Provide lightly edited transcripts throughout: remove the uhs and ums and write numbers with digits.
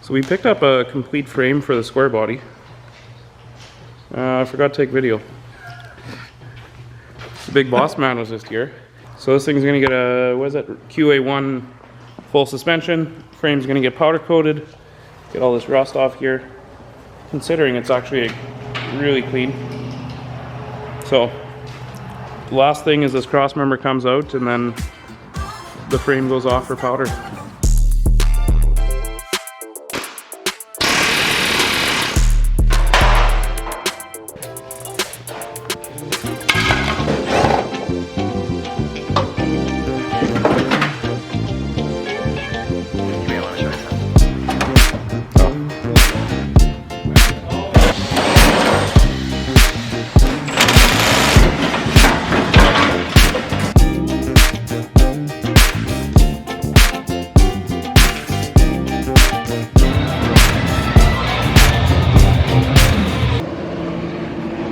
So we picked up a complete frame for the square body. I forgot to take video. The big boss man was just here. So this thing's gonna get a, what is it, QA1 full suspension. Frame's gonna get powder coated. Get all this rust off here. Considering it's actually really clean. So the last thing is this cross member comes out and then the frame goes off for powder.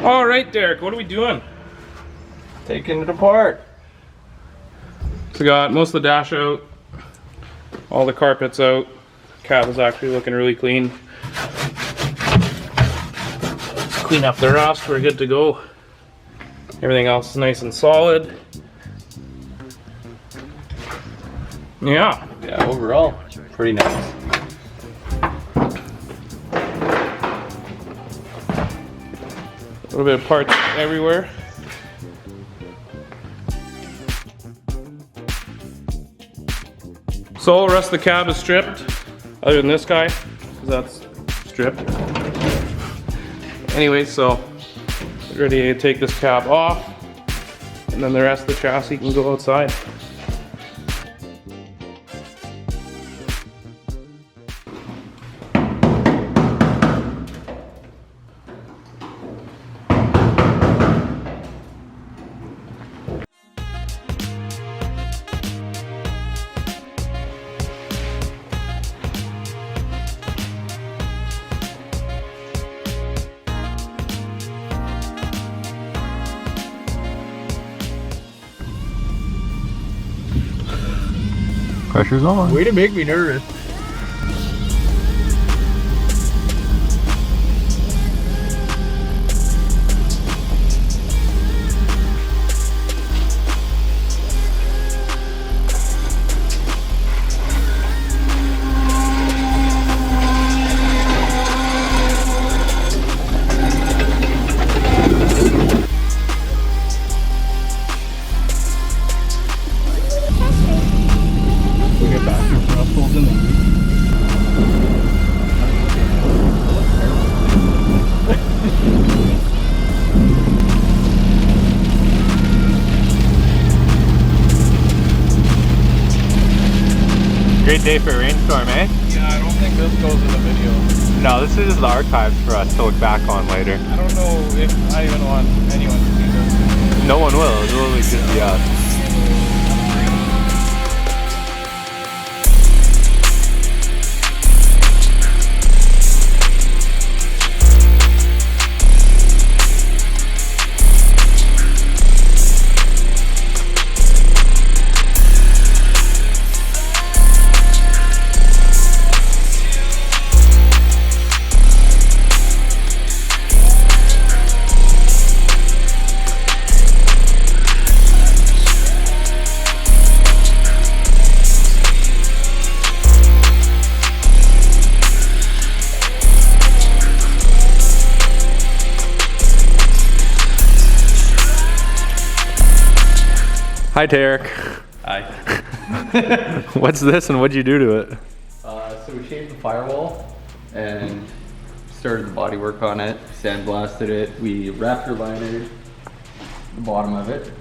All right, Derek, what are we doing? Taking it apart. So we got most of the dash out, all the carpets out. Cab is actually looking really clean. Clean up the rust, we're good to go. Everything else is nice and solid. Yeah. Yeah, overall, pretty nice. A little bit of parts everywhere. So all the rest of the cab is stripped, other than this guy, because that's stripped. Anyway, so ready to take this cab off, and then the rest of the chassis can go outside. Pressure's on. Way to make me nervous. Great day for a rainstorm, eh? Yeah, I don't think this goes in the video. No, this is just the archives for us to look back on later. I don't know if I even want anyone to see this. No one will. It'll only just be us. Hi, Tarek. Hi. What's this and what'd you do to it? So we shaved the firewall and started the body work on it, sandblasted it. We raptor linered the bottom of it.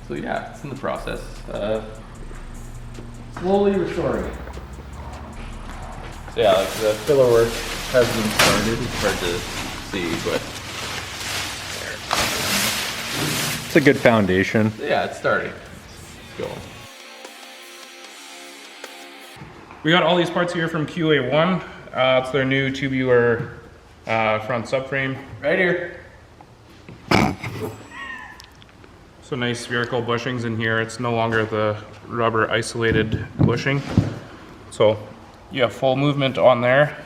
So yeah, it's in the process. Slowly restoring it. So yeah, like the filler work has been started. It's hard to see, but It's a good foundation. yeah, it's starting. It's going. We got all these parts here from QA1. It's their new tubular front subframe. Right here. So nice spherical bushings in here. It's no longer the rubber isolated bushing. So you have full movement on there.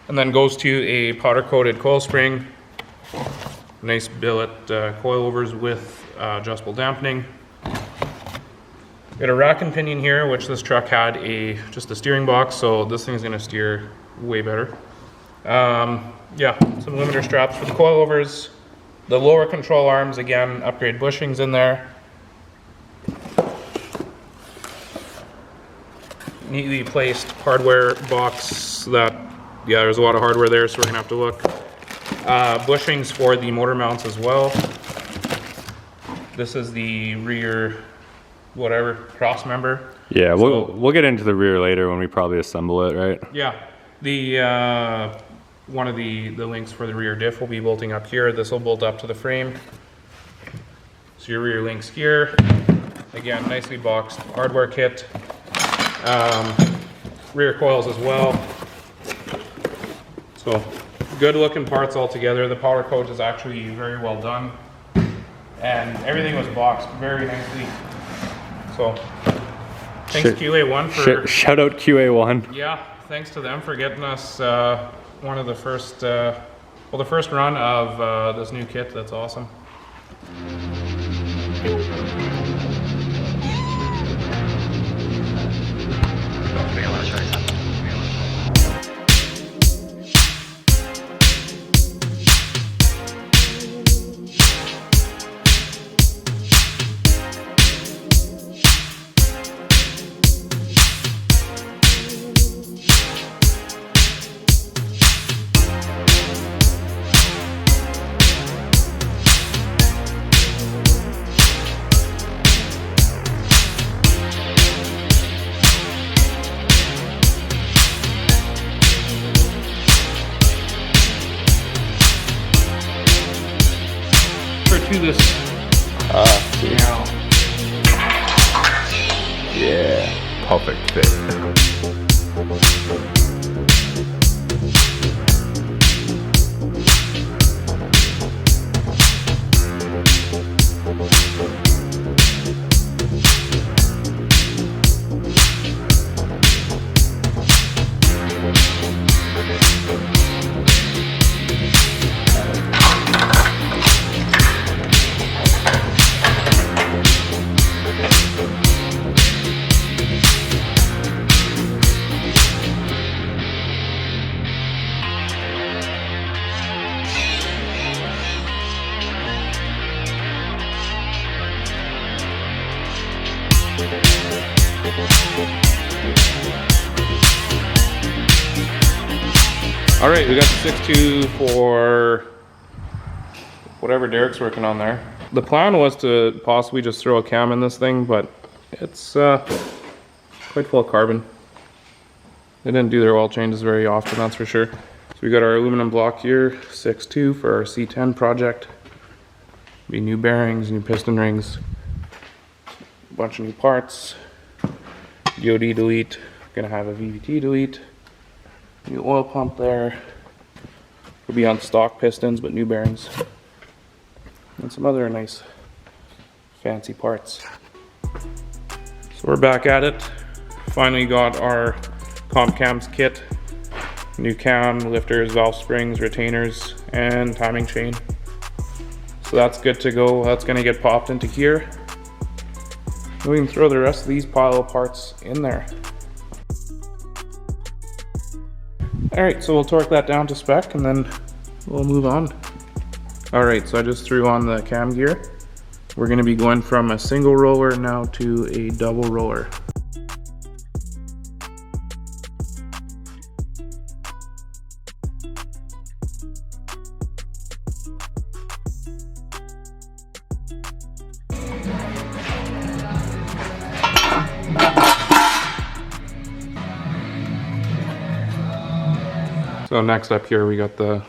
And then goes to a powder coated coil spring. Nice billet coilovers with adjustable dampening. Got a rack and pinion here, which this truck had just a steering box, so this thing's gonna steer way better. Yeah, some limiter straps for the coilovers. The lower control arms, again, upgrade bushings in there. Neatly placed hardware box that, yeah, there's a lot of hardware there, so we're gonna have to look. Bushings for the motor mounts as well. This is the rear, whatever, cross member. Yeah, we'll get into the rear later when we probably assemble it, right? Yeah, the one of the links for the rear diff will be bolting up here. This will bolt up to the frame. So your rear links here. Again, nicely boxed hardware kit. Rear coils as well. So good looking parts all together. The powder coat is actually very well done, and everything was boxed very nicely. So thanks QA1 for shout out QA1. Yeah, thanks to them for getting us one of the first well, the first run of this new kit. That's awesome. To this now. Yeah, perfect fit. All right, we got the 6.2 for whatever Derek's working on there. The plan was to possibly just throw a cam in this thing, but it's quite full of carbon. They didn't do their oil changes very often, that's for sure. So we got our aluminum block here, 6.2 for our C10 project. Be new bearings, new piston rings, a bunch of new parts, DOD delete, gonna have a VVT delete. New oil pump there. Will be on stock pistons, but new bearings. And some other nice fancy parts. So we're back at it. Finally got our comp cams kit. New cam, lifters, valve springs, retainers, and timing chain. So that's good to go. That's gonna get popped into here. And we can throw the rest of these pile of parts in there. Alright, so we'll torque that down to spec and then we'll move on. Alright, so I just threw on the cam gear. We're going to be going from a single roller now to a double roller. So next up here we got the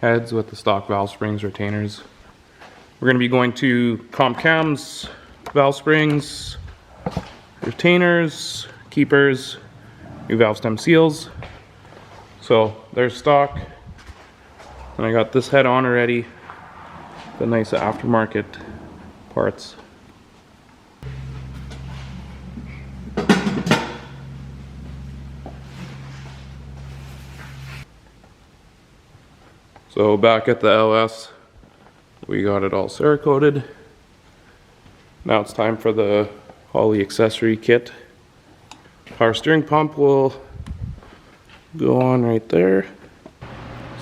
heads with the stock valve springs, retainers. We're going to be going to comp cams, valve springs, retainers, keepers, new valve stem seals. So there's stock. And I got this head on already. The nice aftermarket parts. So back at the LS, we got it all Cerakoted. Now it's time for all the accessory kit. Power steering pump will go on right there.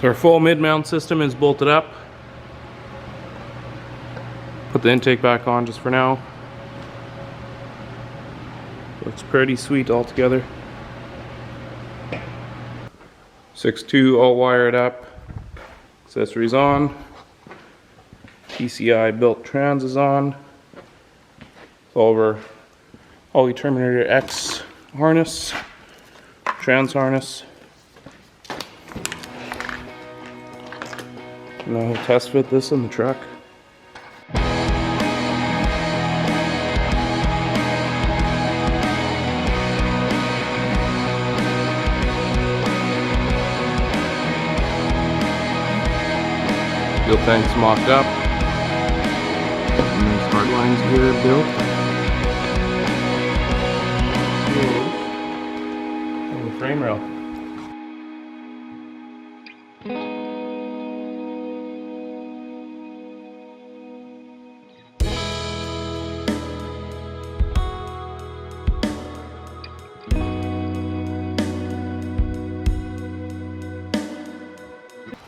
So our full mid-mount system is bolted up. Put the intake back on just for now. Looks pretty sweet all together. 6.2 all wired up. Accessories on. PCI built trans is on. Over Holy Terminator X harness, trans harness. Now we'll test fit this in the truck. Fuel tank's mocked up. And the start lines here built. And the frame rail.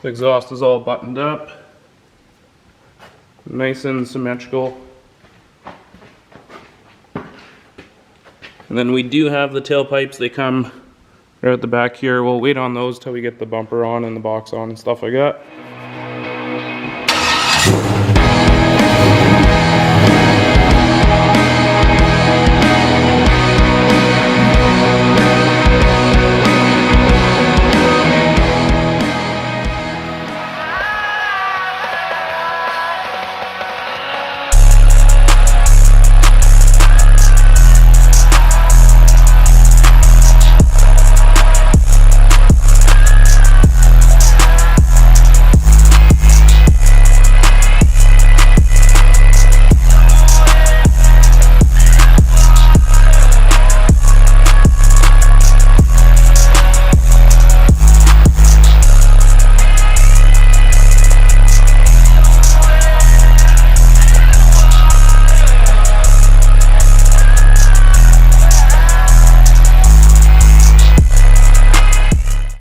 The exhaust is all buttoned up. Nice and symmetrical. And then we do have the tailpipes. They come right at the back here. We'll wait on those till we get the bumper on and the box on and stuff like that.